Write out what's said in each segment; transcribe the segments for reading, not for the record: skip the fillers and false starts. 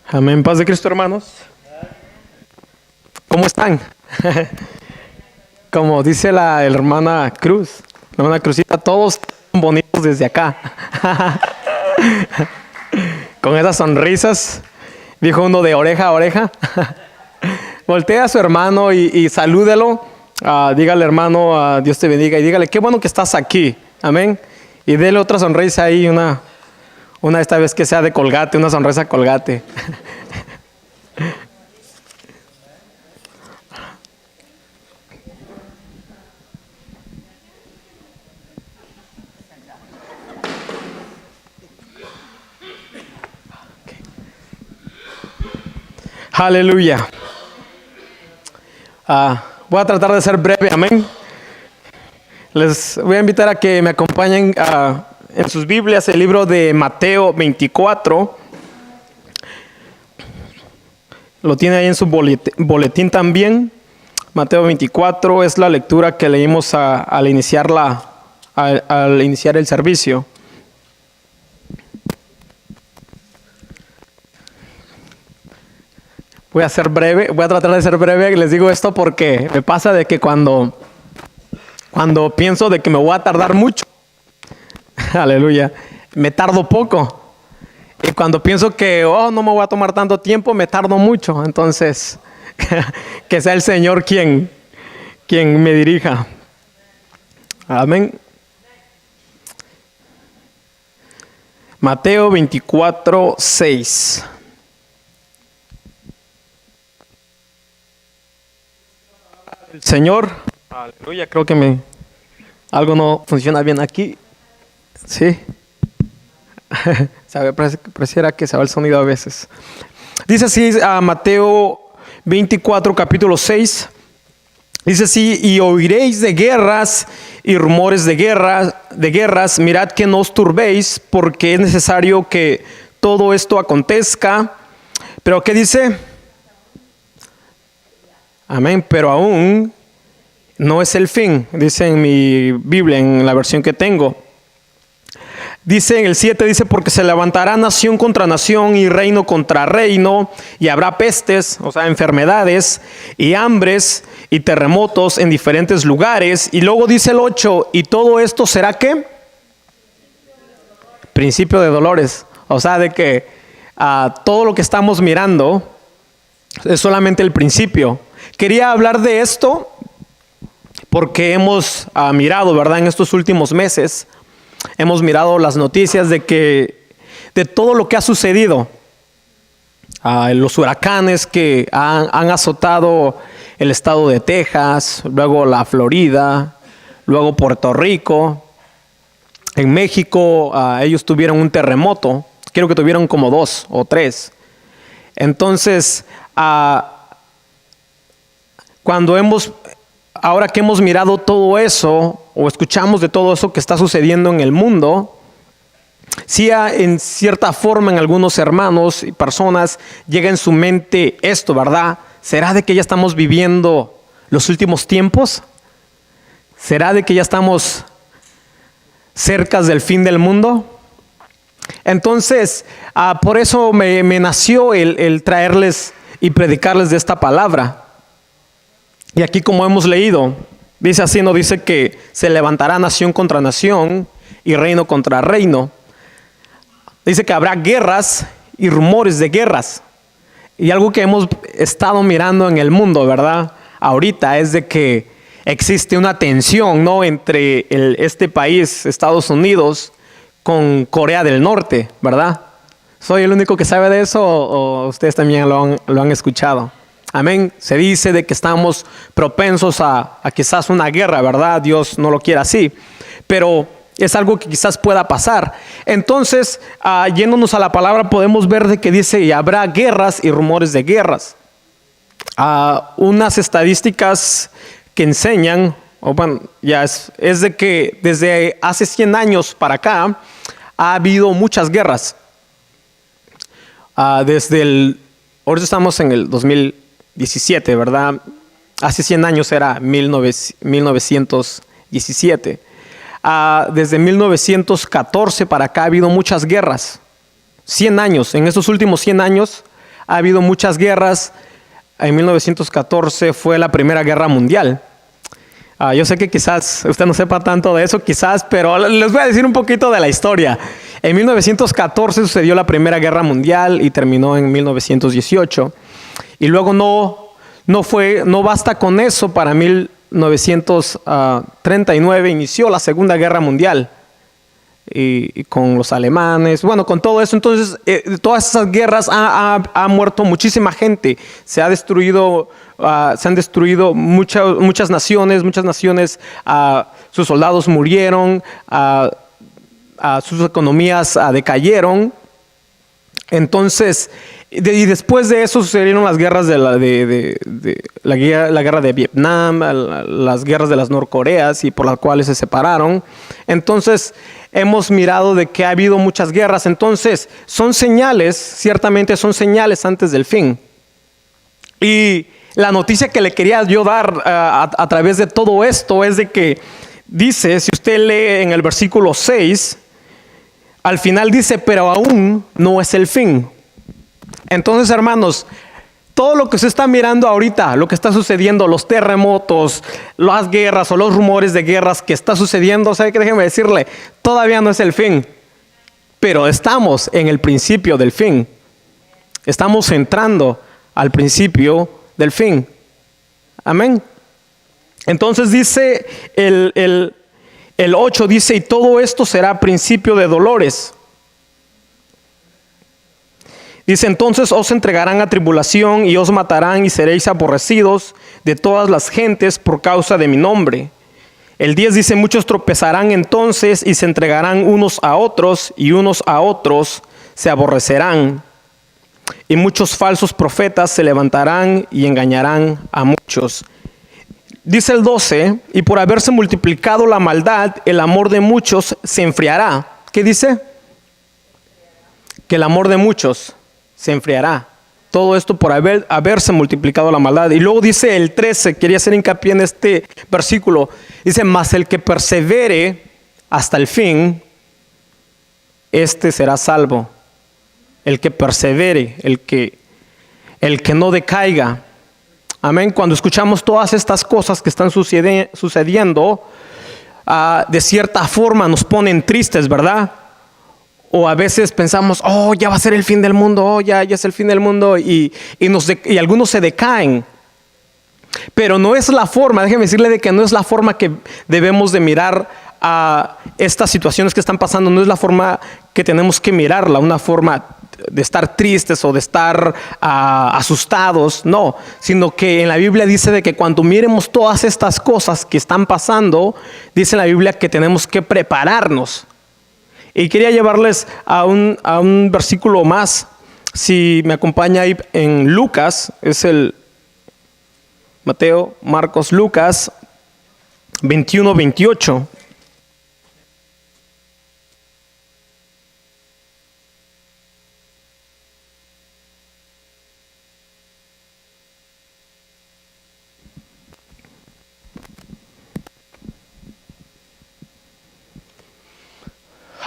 Amén, paz de Cristo, hermanos. ¿Cómo están? Como dice la hermana Cruz, la hermana Cruzita, todos bonitos desde acá. Con esas sonrisas, dijo uno de oreja a oreja. Voltea a su hermano y salúdelo. Dígale, hermano, Dios te bendiga. Y dígale, qué bueno que estás aquí. Amén. Y dele otra sonrisa ahí, una esta vez que sea de Colgate, una sonrisa Colgate. Aleluya. Voy a tratar de ser breve, amén. Les voy a invitar a que me acompañen en sus Biblias el libro de Mateo 24. Lo tiene ahí en su boletín también. Mateo 24 es la lectura que leímos al iniciar el servicio. Voy a tratar de ser breve. Les digo esto porque me pasa de que cuando pienso de que me voy a tardar mucho, aleluya, me tardo poco. Y cuando pienso que no me voy a tomar tanto tiempo, me tardo mucho. Entonces, que sea el Señor quien me dirija. Amén. Mateo 24, 6. El Señor, aleluya, creo que algo no funciona bien aquí. Sí. Pareciera que se va el sonido a veces. Dice así Mateo 24, capítulo 6. Dice así: y oiréis de guerras y rumores de guerras. Mirad que no os turbéis, porque es necesario que todo esto acontezca. Pero ¿qué dice? Amén, pero aún no es el fin, dice en mi Biblia, en la versión que tengo. Dice en el 7, dice, porque se levantará nación contra nación y reino contra reino, y habrá pestes, o sea, enfermedades, y hambres, y terremotos en diferentes lugares. Y luego dice el 8, y todo esto será ¿qué? Principio de dolores. O sea, de que todo lo que estamos mirando es solamente el principio. Quería hablar de esto porque hemos mirado, ¿verdad? En estos últimos meses hemos mirado las noticias de todo lo que ha sucedido. Los huracanes que han azotado el estado de Texas, luego la Florida, luego Puerto Rico. En México ellos tuvieron un terremoto, creo que tuvieron como 2 o 3. Entonces, ahora que hemos mirado todo eso, o escuchamos de todo eso que está sucediendo en el mundo, sí, en cierta forma en algunos hermanos y personas llega en su mente esto, ¿verdad? ¿Será de que ya estamos viviendo los últimos tiempos? ¿Será de que ya estamos cerca del fin del mundo? Entonces, por eso me nació el traerles y predicarles de esta palabra. Y aquí, como hemos leído, dice así, no dice que se levantará nación contra nación y reino contra reino. Dice que habrá guerras y rumores de guerras. Y algo que hemos estado mirando en el mundo, ¿verdad? Ahorita es de que existe una tensión, ¿no? Entre este país, Estados Unidos, con Corea del Norte, ¿verdad? ¿Soy el único que sabe de eso o ustedes también lo han escuchado? Amén. Se dice de que estamos propensos a quizás una guerra, ¿verdad? Dios no lo quiere así, pero es algo que quizás pueda pasar. Entonces, yéndonos a la palabra, podemos ver de que dice, y habrá guerras y rumores de guerras. Unas estadísticas que enseñan, es de que desde hace 100 años para acá ha habido muchas guerras. Ahorita estamos en el 2017, ¿verdad? Hace 100 años era 1917. Desde 1914 para acá ha habido muchas guerras. 100 años, en estos últimos 100 años Ha habido muchas guerras. En 1914 fue la Primera Guerra Mundial. Yo sé que quizás usted no sepa tanto de eso, quizás, pero les voy a decir un poquito de la historia. En 1914 sucedió la Primera Guerra Mundial y terminó en 1918. Y luego no basta con eso. Para 1939 inició la Segunda Guerra Mundial. Y con los alemanes, bueno, con todo eso. Entonces, todas esas guerras ha muerto muchísima gente. Se han destruido muchas naciones, sus soldados murieron, sus economías decayeron. Entonces, y después de eso sucedieron las guerras la guerra de Vietnam, las guerras de las Norcoreas, y por las cuales se separaron. Entonces, hemos mirado de que ha habido muchas guerras. Entonces, son señales, ciertamente son señales antes del fin. Y la noticia que le quería yo dar a través de todo esto es de que dice, si usted lee en el versículo 6, al final dice, pero aún no es el fin. Entonces, hermanos, todo lo que usted está mirando ahorita, lo que está sucediendo, los terremotos, las guerras o los rumores de guerras que está sucediendo, ¿sabe qué? Déjeme decirle, todavía no es el fin, pero estamos en el principio del fin. Estamos entrando al principio del fin. Amén. Entonces dice el 8, dice, y todo esto será principio de dolores. Dice, entonces os entregarán a tribulación y os matarán y seréis aborrecidos de todas las gentes por causa de mi nombre. El 10 dice, muchos tropezarán entonces y se entregarán unos a otros y unos a otros se aborrecerán. Y muchos falsos profetas se levantarán y engañarán a muchos. Dice el 12, y por haberse multiplicado la maldad, el amor de muchos se enfriará. ¿Qué dice? Que el amor de muchos se enfriará. Todo esto por haberse multiplicado la maldad. Y luego dice el 13, quería hacer hincapié en este versículo. Dice, mas el que persevere hasta el fin, este será salvo. El que persevere, el que no decaiga. Amén. Cuando escuchamos todas estas cosas que están sucediendo, de cierta forma nos ponen tristes, ¿verdad? O a veces pensamos, oh, ya va a ser el fin del mundo, oh, ya es el fin del mundo, y algunos se decaen. Pero no es la forma, déjeme decirle de que no es la forma que debemos de mirar a estas situaciones que están pasando, no es la forma que tenemos que mirarla, una forma de estar tristes o de estar asustados, no, sino que en la Biblia dice de que cuando miremos todas estas cosas que están pasando, dice en la Biblia que tenemos que prepararnos. Y quería llevarles a un versículo más, si me acompaña ahí en Lucas, es el Mateo, Marcos, Lucas 21-28.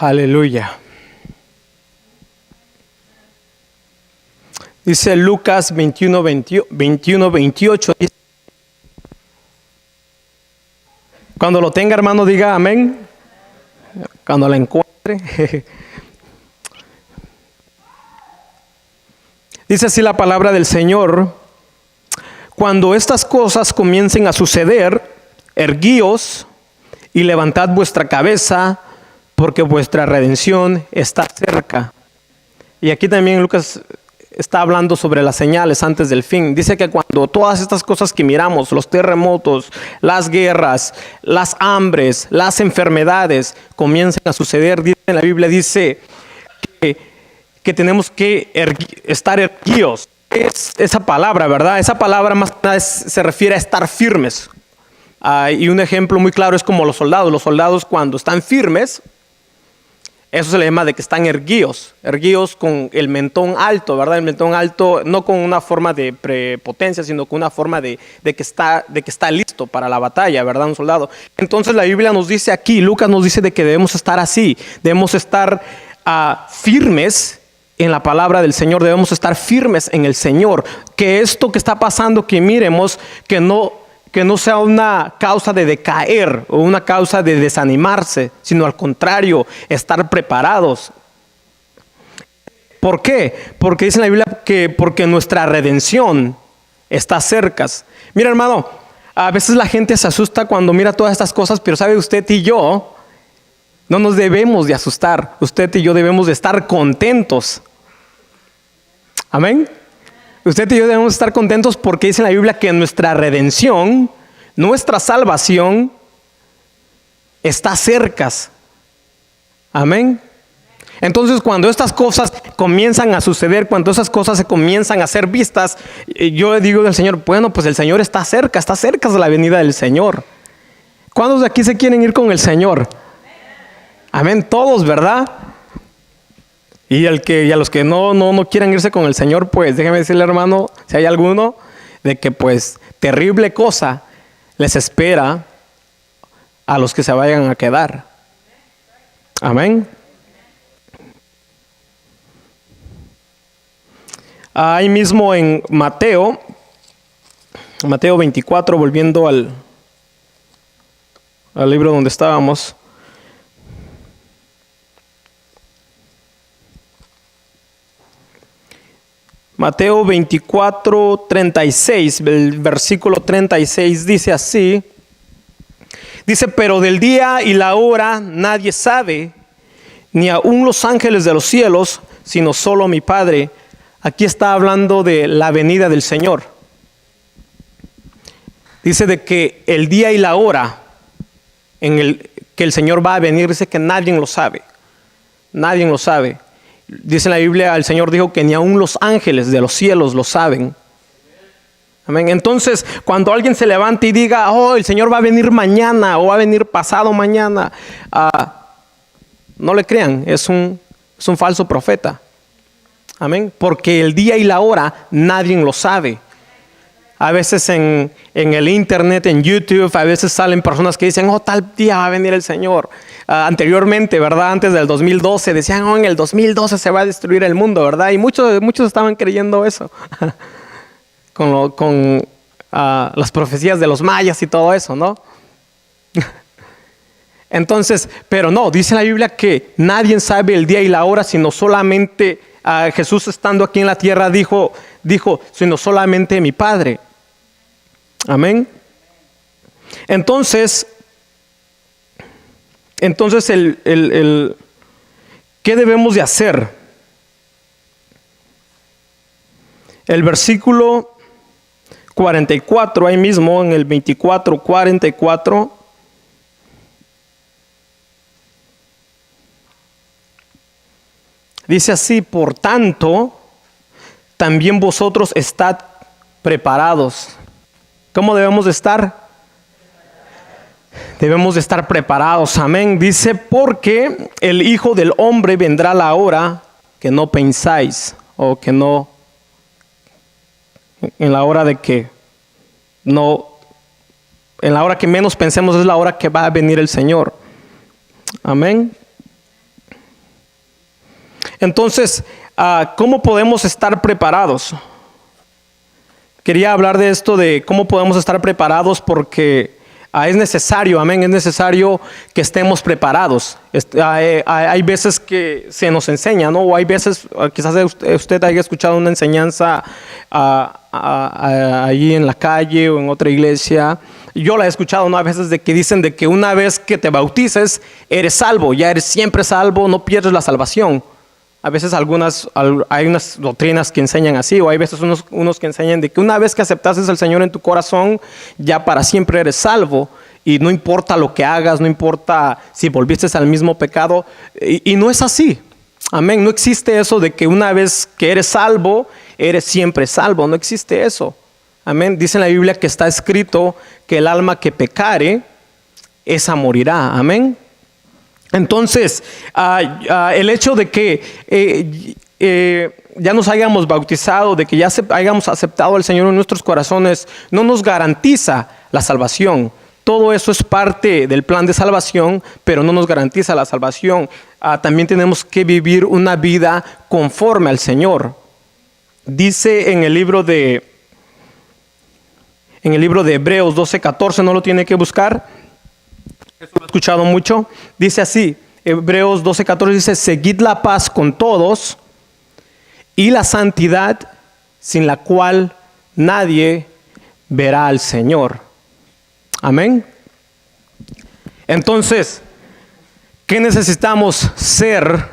Aleluya. Dice Lucas 21-28. Cuando lo tenga, hermano, diga amén. Cuando la encuentre. Dice así la palabra del Señor. Cuando estas cosas comiencen a suceder, erguíos y levantad vuestra cabeza, porque vuestra redención está cerca. Y aquí también Lucas está hablando sobre las señales antes del fin. Dice que cuando todas estas cosas que miramos, los terremotos, las guerras, las hambres, las enfermedades, comiencen a suceder, dice en la Biblia, dice que tenemos que estar erguidos. Es esa palabra, ¿verdad? Esa palabra más que nada se refiere a estar firmes. Y un ejemplo muy claro es como los soldados. Los soldados cuando están firmes, eso se le llama de que están erguidos con el mentón alto, ¿verdad? El mentón alto no con una forma de prepotencia, sino con una forma de que está listo para la batalla, ¿verdad? Un soldado. Entonces la Biblia nos dice aquí, Lucas nos dice de que debemos estar así, debemos estar firmes en la palabra del Señor, debemos estar firmes en el Señor. Que esto que está pasando, que miremos, que no sea una causa de decaer o una causa de desanimarse, sino al contrario, estar preparados. ¿Por qué? Porque dice en la Biblia que porque nuestra redención está cerca. Mira, hermano, a veces la gente se asusta cuando mira todas estas cosas, pero sabe, usted y yo no nos debemos de asustar. Usted y yo debemos de estar contentos. Amén. Usted y yo debemos estar contentos porque dice en la Biblia que nuestra redención, nuestra salvación está cerca. Amén. Entonces, cuando estas cosas comienzan a suceder, cuando esas cosas se comienzan a ser vistas, yo le digo al Señor, bueno, pues el Señor está cerca de la venida del Señor. ¿Cuántos de aquí se quieren ir con el Señor? Amén, todos, ¿verdad? Y a los que no quieran irse con el Señor, pues déjeme decirle, hermano, si hay alguno, de que pues terrible cosa les espera a los que se vayan a quedar. Amén. Ahí mismo en Mateo 24, volviendo al libro donde estábamos. Mateo 24, 36, el versículo 36 dice así. Dice, pero del día y la hora nadie sabe, ni aun los ángeles de los cielos, sino solo mi Padre. Aquí está hablando de la venida del Señor. Dice de que el día y la hora en el que el Señor va a venir, dice que nadie lo sabe. Nadie lo sabe. Dice en la Biblia, el Señor dijo que ni aun los ángeles de los cielos lo saben. Amén. Entonces, cuando alguien se levante y diga, oh, el Señor va a venir mañana o va a venir pasado mañana, no le crean, es un falso profeta. Amén. Porque el día y la hora nadie lo sabe. A veces en el internet, en YouTube, a veces salen personas que dicen, oh, tal día va a venir el Señor. Anteriormente, ¿verdad? Antes del 2012, decían, oh, en el 2012 se va a destruir el mundo, ¿verdad? Y muchos estaban creyendo eso. con las profecías de los mayas y todo eso, ¿no? Entonces, pero no, dice la Biblia que nadie sabe el día y la hora, sino solamente Jesús estando aquí en la tierra dijo, sino solamente mi Padre. Amén. Entonces, ¿qué debemos de hacer? El versículo 44, ahí mismo en el 24, 44. Dice así, por tanto, también vosotros estad preparados. ¿Cómo debemos de estar? Debemos de estar preparados, amén. Dice, porque el Hijo del Hombre vendrá a la hora que no pensáis, o que no, en la hora de que no, en la hora que menos pensemos es la hora que va a venir el Señor. Amén. Entonces, ¿cómo podemos estar preparados? Quería hablar de esto, de cómo podemos estar preparados, porque es necesario, amén, es necesario que estemos preparados. Hay veces que se nos enseña, ¿no? O hay veces, quizás usted haya escuchado una enseñanza allí en la calle o en otra iglesia. Yo la he escuchado, ¿no? A veces de que dicen de que una vez que te bautices, eres salvo, ya eres siempre salvo, no pierdes la salvación. A veces hay unas doctrinas que enseñan así, o hay veces unos que enseñan de que una vez que aceptaste al Señor en tu corazón, ya para siempre eres salvo, y no importa lo que hagas, no importa si volviste al mismo pecado, y no es así. Amén, no existe eso de que una vez que eres salvo, eres siempre salvo, no existe eso. Amén, dice en la Biblia que está escrito que el alma que pecare, esa morirá. Amén. Entonces, el hecho de que ya nos hayamos bautizado, de que ya hayamos aceptado al Señor en nuestros corazones, no nos garantiza la salvación. Todo eso es parte del plan de salvación, pero no nos garantiza la salvación. también tenemos que vivir una vida conforme al Señor. Dice en el libro de Hebreos 12:14, no lo tiene que buscar, eso lo he escuchado mucho. Dice así, Hebreos 12:14 dice: seguid la paz con todos y la santidad, sin la cual nadie verá al Señor. Amén. Entonces, ¿qué necesitamos ser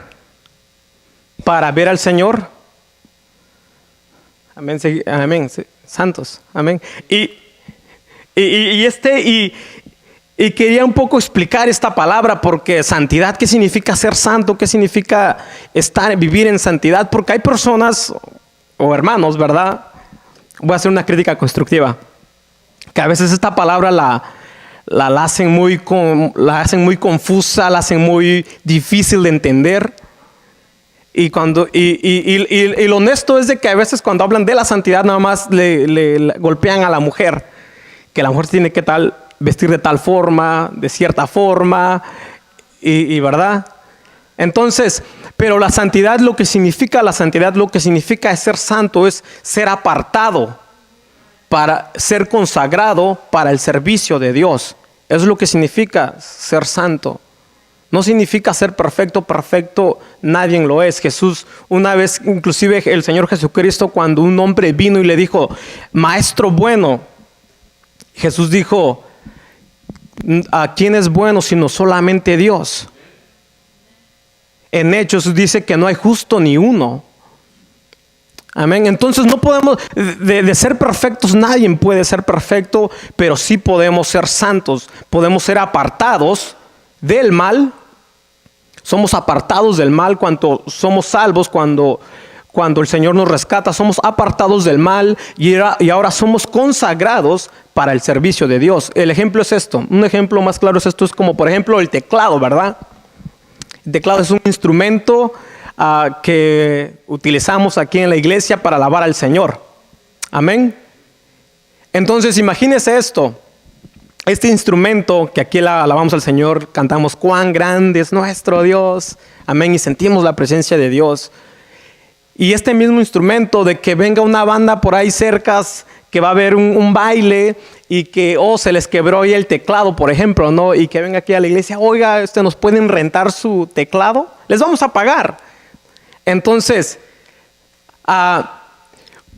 para ver al Señor? Amén, amén, santos, amén. Y quería un poco explicar esta palabra, porque santidad, ¿qué significa ser santo? ¿Qué significa vivir en santidad? Porque hay personas o hermanos, ¿verdad? Voy a hacer una crítica constructiva, que a veces esta palabra la hacen muy confusa, la hacen muy difícil de entender. Y lo honesto es de que a veces cuando hablan de la santidad nada más le golpean a la mujer, que la mujer tiene que vestir de tal forma, de cierta forma, ¿verdad? Entonces, pero la santidad lo que significa es ser santo, es ser apartado, para ser consagrado para el servicio de Dios. Eso es lo que significa ser santo. No significa ser perfecto, nadie lo es. Jesús, una vez, inclusive el Señor Jesucristo, cuando un hombre vino y le dijo: maestro bueno, Jesús dijo: ¿a quién es bueno sino solamente Dios? En Hechos dice que no hay justo ni uno. Amén. Entonces no podemos, de ser perfectos, nadie puede ser perfecto, pero sí podemos ser santos, podemos ser apartados del mal. Somos apartados del mal cuando somos salvos, cuando el Señor nos rescata, somos apartados del mal y ahora somos consagrados para el servicio de Dios. El ejemplo es esto, un ejemplo más claro es esto, es como por ejemplo el teclado, ¿verdad? El teclado es un instrumento que utilizamos aquí en la iglesia para alabar al Señor. Amén. Entonces imagínese esto. Este instrumento que aquí alabamos al Señor, cantamos cuán grande es nuestro Dios. Amén. Y sentimos la presencia de Dios. Y este mismo instrumento, de que venga una banda por ahí cerca, que va a haber un baile y que se les quebró ahí el teclado, por ejemplo, ¿no? Y que venga aquí a la iglesia: oiga, ¿nos pueden rentar su teclado? Les vamos a pagar. Entonces,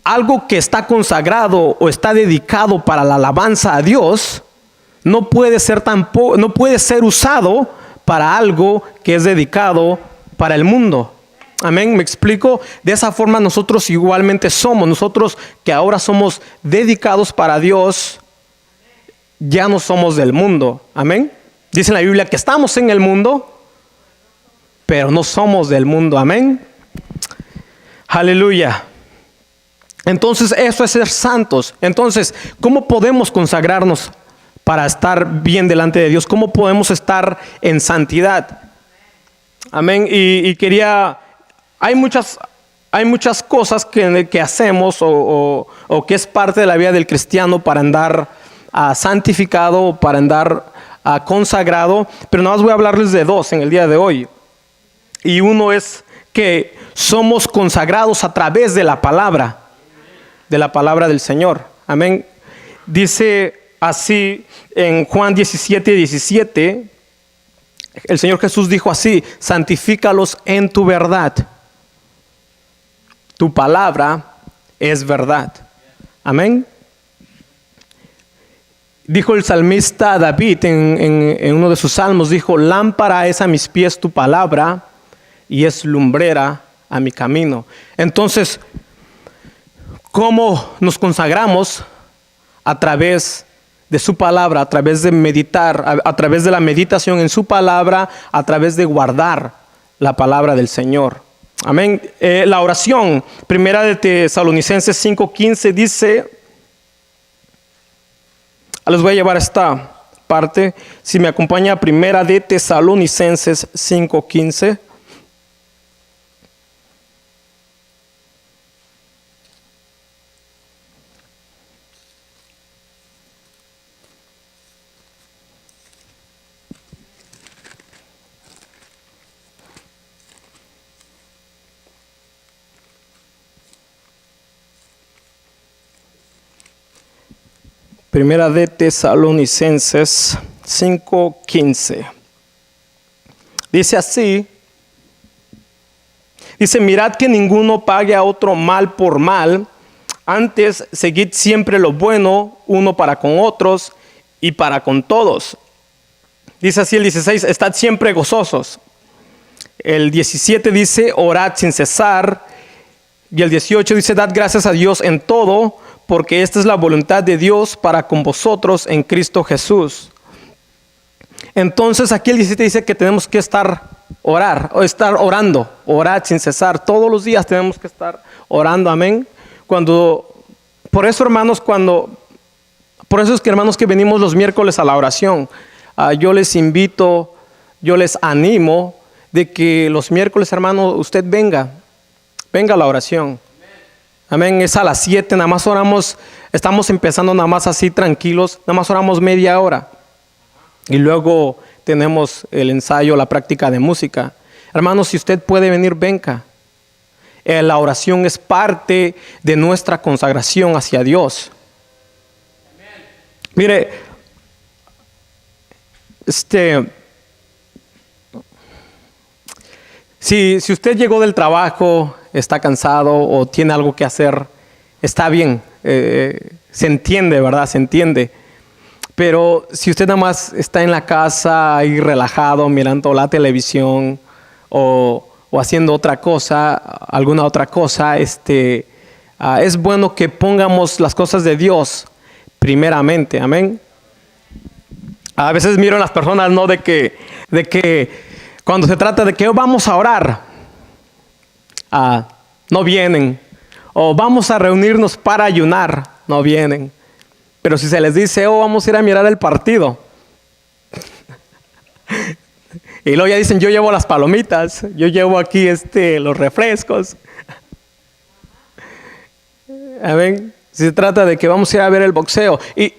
algo que está consagrado o está dedicado para la alabanza a Dios no puede ser usado para algo que es dedicado para el mundo. Amén, ¿me explico? De esa forma nosotros igualmente somos. Nosotros que ahora somos dedicados para Dios, ya no somos del mundo. Amén. Dice en la Biblia que estamos en el mundo, pero no somos del mundo. Amén. Aleluya. Entonces eso es ser santos. Entonces, ¿cómo podemos consagrarnos para estar bien delante de Dios? ¿Cómo podemos estar en santidad? Amén. Hay muchas cosas que hacemos o que es parte de la vida del cristiano para andar santificado, para andar consagrado, pero nada más voy a hablarles de dos en el día de hoy. Y uno es que somos consagrados a través de la palabra del Señor. Amén. Dice así en Juan 17:17, el Señor Jesús dijo así: santifícalos en tu verdad. Tu palabra es verdad. Amén. Dijo el salmista David en uno de sus salmos, dijo: lámpara es a mis pies tu palabra y es lumbrera a mi camino. Entonces, ¿cómo nos consagramos? A través de su palabra, a través de meditar, a través de la meditación en su palabra, a través de guardar la palabra del Señor. Amén. La oración, primera de Tesalonicenses 5:15 dice, les voy a llevar esta parte, si me acompaña, primera de Tesalonicenses 5:15. Primera de Tesalonicenses 5:15. Dice así. Dice, mirad que ninguno pague a otro mal por mal. Antes, seguid siempre lo bueno, uno para con otros y para con todos. Dice así el 16, estad siempre gozosos. El 17 dice, orad sin cesar. Y el 18 dice, dad gracias a Dios en todo, porque esta es la voluntad de Dios para con vosotros en Cristo Jesús. Entonces aquí el 17 dice que tenemos que estar orando, orad sin cesar. Todos los días tenemos que estar orando, amén. Por eso es que hermanos que venimos los miércoles a la oración, yo les invito, yo les animo de que los miércoles, hermano, usted venga a la oración. Amén, es a las 7, nada más oramos, estamos empezando nada más así tranquilos, nada más oramos media hora. Y luego tenemos el ensayo, la práctica de música. Hermanos, si usted puede venir, venga. La oración es parte de nuestra consagración hacia Dios. Mire, si usted llegó del trabajo, está cansado o tiene algo que hacer, está bien, se entiende, ¿verdad? Se entiende. Pero si usted nada más está en la casa ahí relajado, mirando la televisión o haciendo otra cosa, alguna otra cosa, es bueno que pongamos las cosas de Dios primeramente, amén. A veces miro a las personas, ¿no? De que cuando se trata de que vamos a orar, no vienen. O vamos a reunirnos para ayunar, no vienen. Pero si se les dice, vamos a ir a mirar el partido. Y luego ya dicen, yo llevo las palomitas, yo llevo aquí los refrescos. Amén. Si se trata de que vamos a ir a ver el boxeo y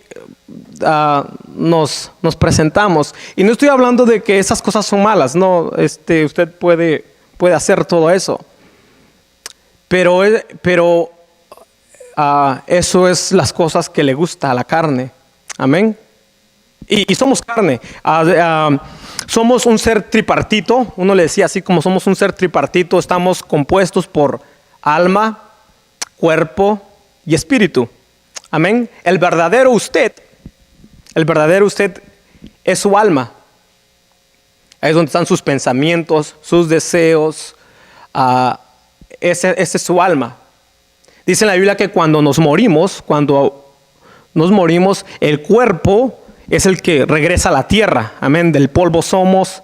nos presentamos. Y no estoy hablando de que esas cosas son malas, no. Usted puede hacer todo eso. Pero eso es las cosas que le gusta a la carne. Amén. Y somos carne. Somos un ser tripartito. Uno le decía así, como somos un ser tripartito, estamos compuestos por alma, cuerpo y espíritu. Amén. El verdadero usted es su alma. Ahí es donde están sus pensamientos, sus deseos. Ese es su alma. Dice en la Biblia que cuando nos morimos, el cuerpo es el que regresa a la tierra. Amén. De polvo somos,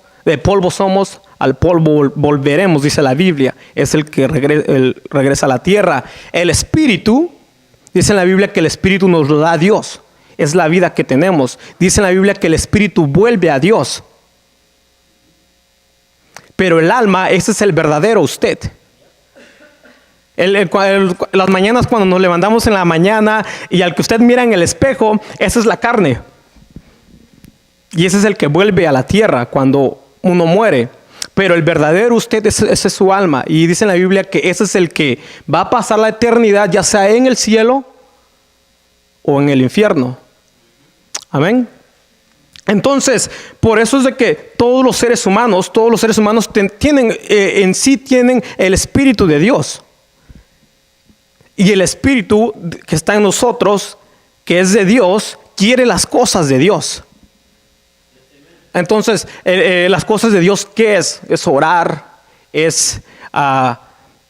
al polvo volveremos, dice la Biblia. Es el que regresa a la tierra. El espíritu, dice en la Biblia que el espíritu nos lo da Dios. Es la vida que tenemos. Dice en la Biblia que el espíritu vuelve a Dios. Pero el alma, ese es el verdadero usted. Las mañanas cuando nos levantamos en la mañana y al que usted mira en el espejo, esa es la carne. Y ese es el que vuelve a la tierra cuando uno muere. Pero el verdadero usted, ese es su alma. Y dice en la Biblia que ese es el que va a pasar la eternidad, ya sea en el cielo o en el infierno. Amén. Entonces, por eso es de que todos los seres humanos tienen el Espíritu de Dios. Y el Espíritu que está en nosotros, que es de Dios, quiere las cosas de Dios. Entonces, las cosas de Dios, ¿qué es? Es orar, es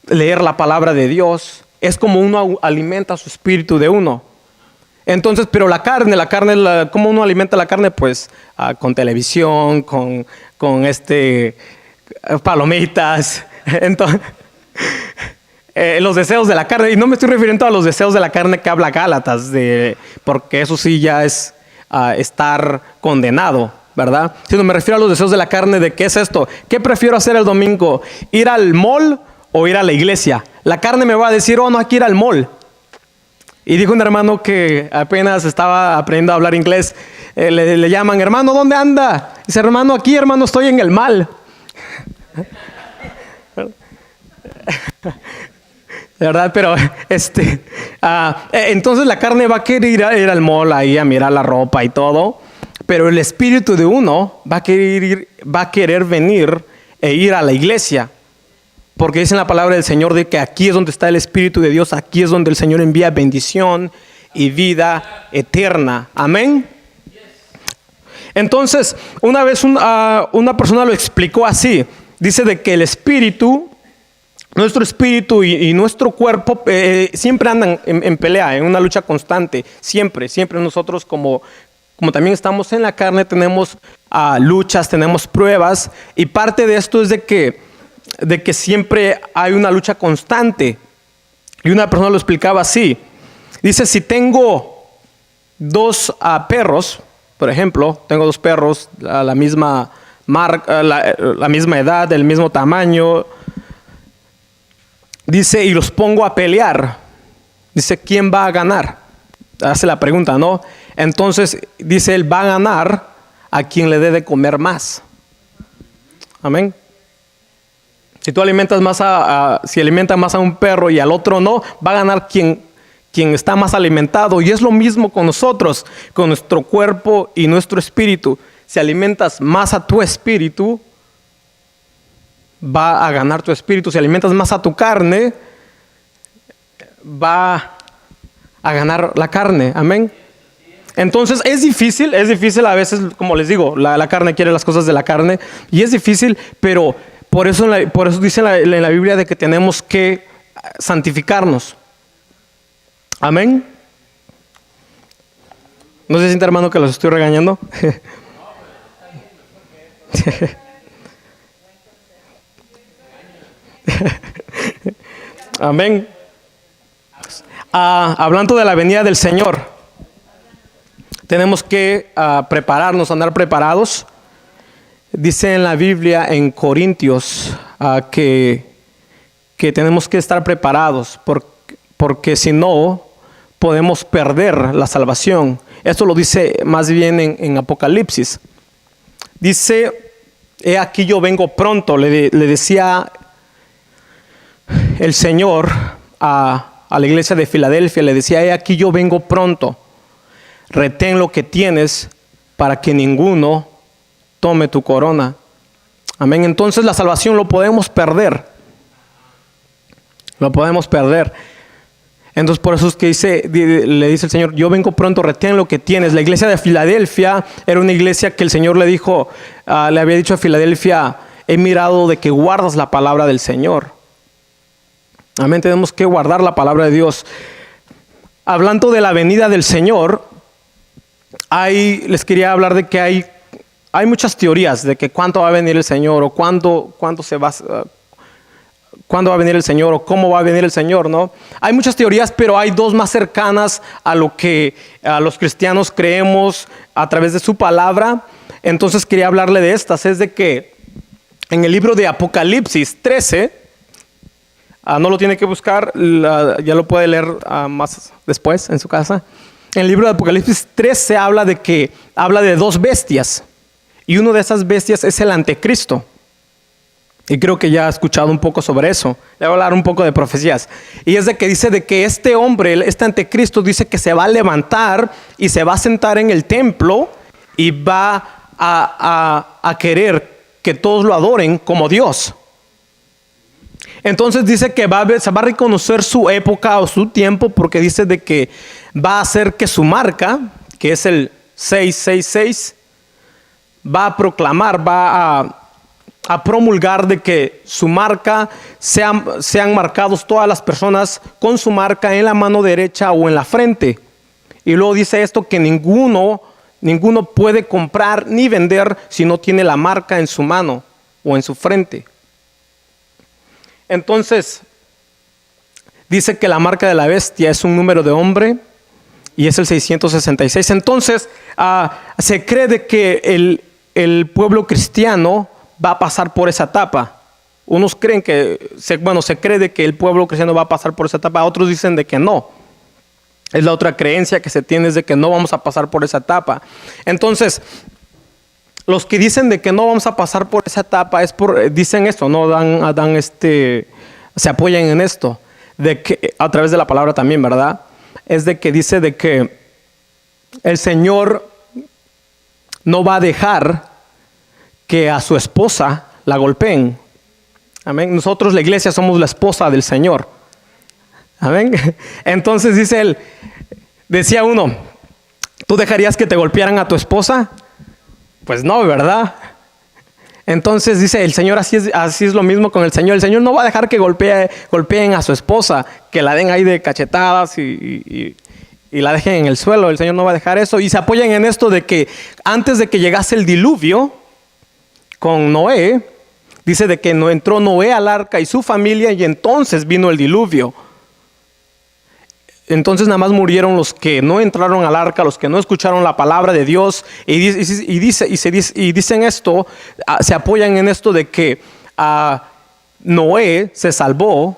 leer la palabra de Dios. Es como uno alimenta su espíritu de uno. Entonces, pero la carne, ¿cómo uno alimenta la carne? Pues con televisión, con palomitas. Entonces, los deseos de la carne, y no me estoy refiriendo a los deseos de la carne que habla Gálatas, porque eso sí ya es estar condenado, ¿verdad? Sino me refiero a los deseos de la carne de ¿qué es esto? ¿Qué prefiero hacer el domingo? ¿Ir al mall o ir a la iglesia? La carne me va a decir, no, hay que ir al mall. Y dijo un hermano que apenas estaba aprendiendo a hablar inglés, le llaman, hermano, ¿dónde anda? Dice, hermano, aquí, hermano, estoy en el mall. ¿Verdad? Pero Entonces la carne va a querer ir al mall ahí a mirar la ropa y todo, pero el espíritu de uno va a querer venir e ir a la iglesia. Porque dice en la palabra del Señor de que aquí es donde está el Espíritu de Dios, aquí es donde el Señor envía bendición y vida eterna. Amén. Entonces, una vez una persona lo explicó así. Dice de que el espíritu, nuestro espíritu y nuestro cuerpo siempre andan en pelea, en una lucha constante. Siempre nosotros como también estamos en la carne, tenemos luchas, tenemos pruebas. Y parte de esto es de que siempre hay una lucha constante. Y una persona lo explicaba así. Dice, si tengo dos perros, por ejemplo, tengo dos perros a la misma marca, la misma edad, del mismo tamaño. Dice, y los pongo a pelear. Dice, ¿quién va a ganar? Hace la pregunta, ¿no? Entonces, dice, él va a ganar a quien le dé de comer más. Amén. Si tú alimentas más si alimentas más a un perro y al otro no, va a ganar quien está más alimentado. Y es lo mismo con nosotros, con nuestro cuerpo y nuestro espíritu. Si alimentas más a tu espíritu, va a ganar tu espíritu. Si alimentas más a tu carne, va a ganar la carne. Amén. Entonces es difícil a veces, como les digo, la carne quiere las cosas de la carne. Y es difícil, pero por eso dice en la Biblia de que tenemos que santificarnos. Amén. ¿No se siente, hermano, que los estoy regañando? Amén. Hablando de la venida del Señor, tenemos que prepararnos, andar preparados. Dice en la Biblia, en Corintios, que tenemos que estar preparados, porque si no, podemos perder la salvación. Esto lo dice más bien en Apocalipsis. Dice, he aquí yo vengo pronto, le decía el Señor a la iglesia de Filadelfia, le decía, he aquí yo vengo pronto, retén lo que tienes para que ninguno tome tu corona. Amén. Entonces la salvación lo podemos perder. Lo podemos perder. Entonces por eso es que le dice el Señor, yo vengo pronto, retén lo que tienes. La iglesia de Filadelfia era una iglesia que el Señor le dijo, le había dicho a Filadelfia, he mirado de que guardas la palabra del Señor. Amén, tenemos que guardar la palabra de Dios. Hablando de la venida del Señor, les quería hablar de que hay muchas teorías de que cuándo va a venir el Señor, o cuándo va a venir el Señor, o cómo va a venir el Señor, ¿no? Hay muchas teorías, pero hay dos más cercanas a lo que los cristianos creemos a través de su palabra. Entonces quería hablarle de estas. Es de que en el libro de Apocalipsis 13, no lo tiene que buscar, ya lo puede leer más después en su casa. En el libro de Apocalipsis 13 habla de dos bestias, y una de esas bestias es el anticristo. Y creo que ya ha escuchado un poco sobre eso. Le voy a hablar un poco de profecías. Y es de que dice de que este hombre, este anticristo, dice que se va a levantar y se va a sentar en el templo y va a querer que todos lo adoren como Dios. Entonces dice que se va a reconocer su época o su tiempo, porque dice de que va a hacer que su marca, que es el 666, va a proclamar, va a promulgar de que su marca sean marcados todas las personas con su marca en la mano derecha o en la frente. Y luego dice esto, que ninguno puede comprar ni vender si no tiene la marca en su mano o en su frente. Entonces dice que la marca de la bestia es un número de hombre y es el 666. Entonces se cree de que el pueblo cristiano va a pasar por esa etapa. Unos creen se cree de que el pueblo cristiano va a pasar por esa etapa. Otros dicen de que no. Es la otra creencia que se tiene, es de que no vamos a pasar por esa etapa. Entonces, los que dicen de que no vamos a pasar por esa etapa dicen esto, no se apoyan en esto, de que a través de la palabra también, ¿verdad? es de que dice de que el Señor no va a dejar que a su esposa la golpeen. Amén. Nosotros, la iglesia, somos la esposa del Señor. Amén. Entonces dice él, decía uno, ¿tú dejarías que te golpearan a tu esposa? Pues no, ¿verdad? Entonces dice el Señor, así es lo mismo con el Señor. El Señor no va a dejar que golpeen a su esposa, que la den ahí de cachetadas y la dejen en el suelo. El Señor no va a dejar eso. Y se apoyan en esto de que antes de que llegase el diluvio con Noé, dice de que no entró Noé al arca y su familia, y entonces vino el diluvio. Entonces nada más murieron los que no entraron al arca, los que no escucharon la palabra de Dios. Y dicen esto, se apoyan en esto de que Noé se salvó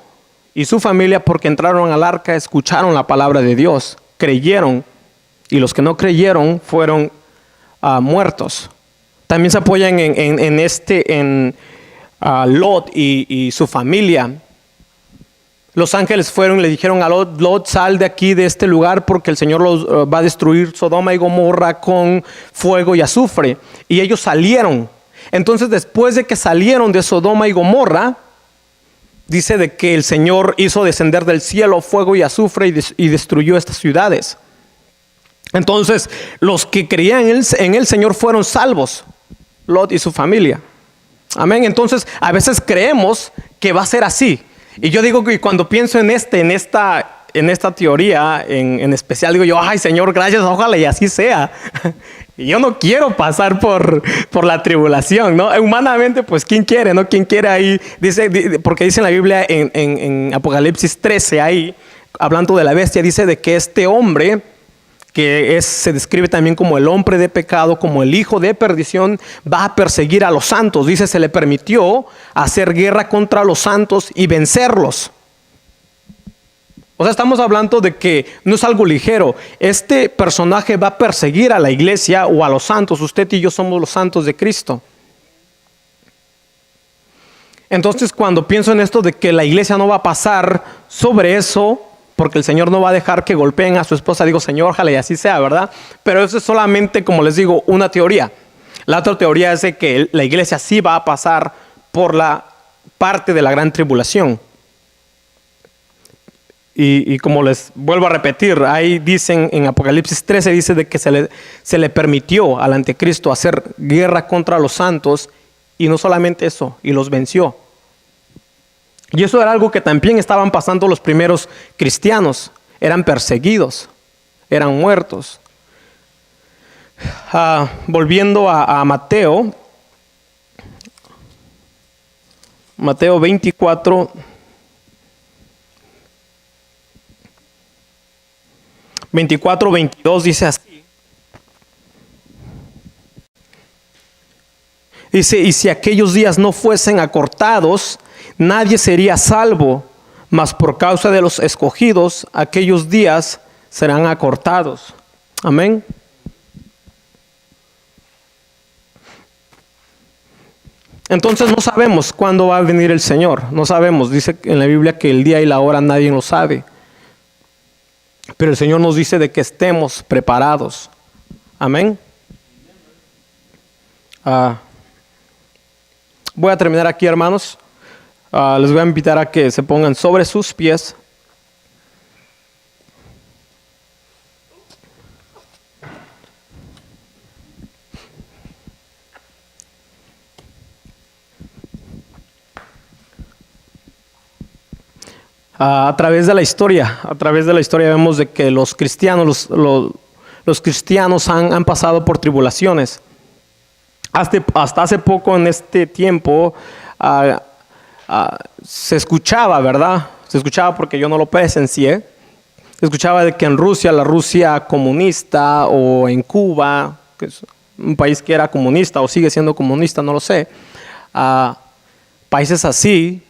y su familia porque entraron al arca, escucharon la palabra de Dios, creyeron, y los que no creyeron fueron muertos. También se apoyan en Lot y su familia. Los ángeles fueron y le dijeron a Lot, sal de aquí, de este lugar, porque el Señor va a destruir Sodoma y Gomorra con fuego y azufre. Y ellos salieron. Entonces, después de que salieron de Sodoma y Gomorra, dice de que el Señor hizo descender del cielo fuego y azufre y destruyó estas ciudades. Entonces, los que creían en el Señor fueron salvos, Lot y su familia. Amén. Entonces, a veces creemos que va a ser así. Y yo digo que cuando pienso en esta teoría en especial, digo yo, ay Señor, gracias, ojalá y así sea. Y yo no quiero pasar por la tribulación, ¿no? Humanamente, pues, ¿quién quiere, no? ¿Quién quiere ahí? Porque dice en la Biblia, en Apocalipsis 13, ahí, hablando de la bestia, dice de que este hombre, que se describe también como el hombre de pecado, como el hijo de perdición, va a perseguir a los santos. Dice, se le permitió hacer guerra contra los santos y vencerlos. O sea, estamos hablando de que no es algo ligero. Este personaje va a perseguir a la iglesia o a los santos. Usted y yo somos los santos de Cristo. Entonces, cuando pienso en esto de que la iglesia no va a pasar sobre eso, porque el Señor no va a dejar que golpeen a su esposa, digo, Señor, ojalá y así sea, ¿verdad? Pero eso es solamente, como les digo, una teoría. La otra teoría es de que la iglesia sí va a pasar por la parte de la gran tribulación. Y como les vuelvo a repetir, ahí dicen en Apocalipsis 13, dice de que se le permitió al anticristo hacer guerra contra los santos, y no solamente eso, y los venció. Y eso era algo que también estaban pasando los primeros cristianos. Eran perseguidos, eran muertos. Volviendo a Mateo 24, 22 dice así. Dice, y si aquellos días no fuesen acortados, nadie sería salvo, mas por causa de los escogidos, aquellos días serán acortados. Amén. Entonces no sabemos cuándo va a venir el Señor. No sabemos. Dice en la Biblia que el día y la hora nadie lo sabe. Pero el Señor nos dice de que estemos preparados. Amén. Voy a terminar aquí, hermanos. Les voy a invitar a que se pongan sobre sus pies. A través de la historia vemos de que los cristianos, los cristianos han pasado por tribulaciones. Hasta hace poco, en este tiempo, se escuchaba, ¿verdad? Se escuchaba, porque yo no lo presencié. Se escuchaba de que en Rusia, la Rusia comunista, o en Cuba, que es un país que era comunista o sigue siendo comunista, no lo sé. Países así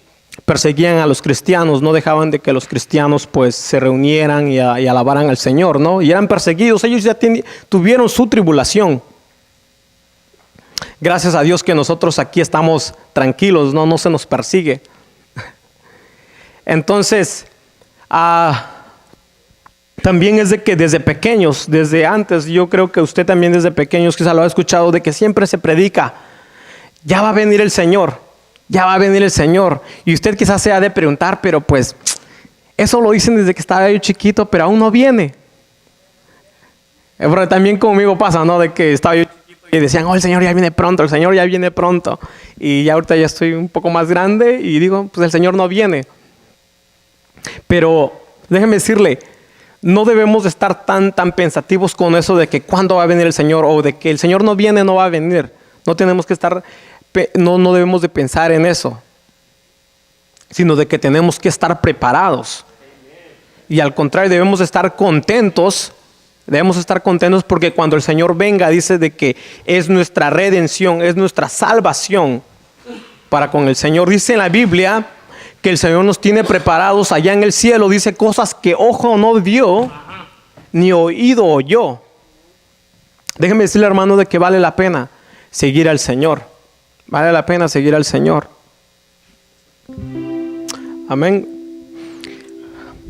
perseguían a los cristianos, no dejaban de que los cristianos pues se reunieran y alabaran al Señor, ¿no? Y eran perseguidos, ellos ya tuvieron su tribulación. Gracias a Dios que nosotros aquí estamos tranquilos, no se nos persigue. Entonces, también es de que desde pequeños, desde antes, yo creo que usted también desde pequeños quizá lo ha escuchado, de que siempre se predica, ya va a venir el Señor, ya va a venir el Señor. Y usted quizás se ha de preguntar, pero pues, eso lo dicen desde que estaba yo chiquito, pero aún no viene. Porque también conmigo pasa, ¿no? De que estaba yo chiquito y decían, oh, el Señor ya viene pronto, el Señor ya viene pronto. Y ya ahorita ya estoy un poco más grande y digo, pues el Señor no viene. Pero déjeme decirle, no debemos de estar tan pensativos con eso de que cuándo va a venir el Señor o de que el Señor no viene, no va a venir. No tenemos que estar, no debemos de pensar en eso, sino de que tenemos que estar preparados. Y al contrario, debemos de estar contentos. Debemos estar contentos porque cuando el Señor venga, dice de que es nuestra redención, es nuestra salvación para con el Señor. Dice en la Biblia que el Señor nos tiene preparados allá en el cielo. Dice cosas que ojo no vio, ni oído oyó. Déjeme decirle, hermano, de que vale la pena seguir al Señor. Vale la pena seguir al Señor. Amén.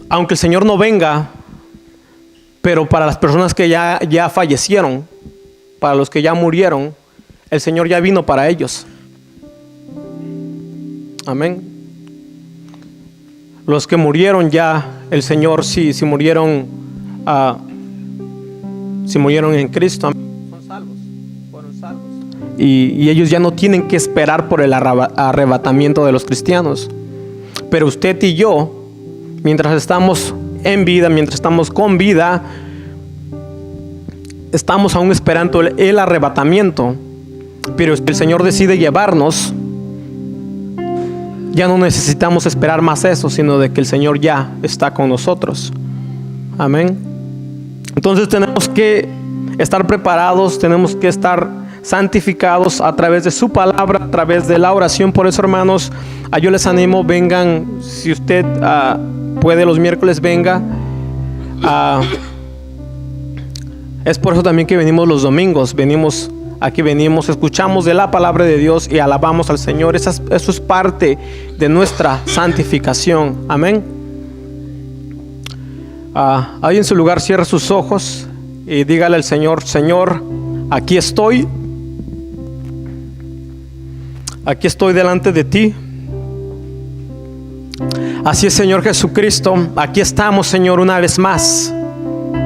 Aunque el Señor no venga, pero para las personas que ya fallecieron, para los que ya murieron, el Señor ya vino para ellos. Amén. Los que murieron ya, el Señor si murieron en Cristo, son salvos, fueron salvos. Y ellos ya no tienen que esperar por el arrebatamiento de los cristianos. Pero usted y yo, mientras estamos en vida, mientras estamos con vida, estamos aún esperando el arrebatamiento. Pero si el Señor decide llevarnos, ya no necesitamos esperar más eso, sino de que el Señor ya está con nosotros. Amén. Entonces tenemos que estar preparados, tenemos que estar santificados a través de su palabra, a través de la oración. Por eso, hermanos, yo les animo, vengan, si usted puede los miércoles, venga. Es por eso también que venimos los domingos, venimos, escuchamos de la palabra de Dios y alabamos al Señor. Eso es parte de nuestra santificación. Amén. Ahí en su lugar cierre sus ojos y dígale al Señor: Señor, aquí estoy delante de ti. Así es, Señor Jesucristo, aquí estamos, Señor, una vez más.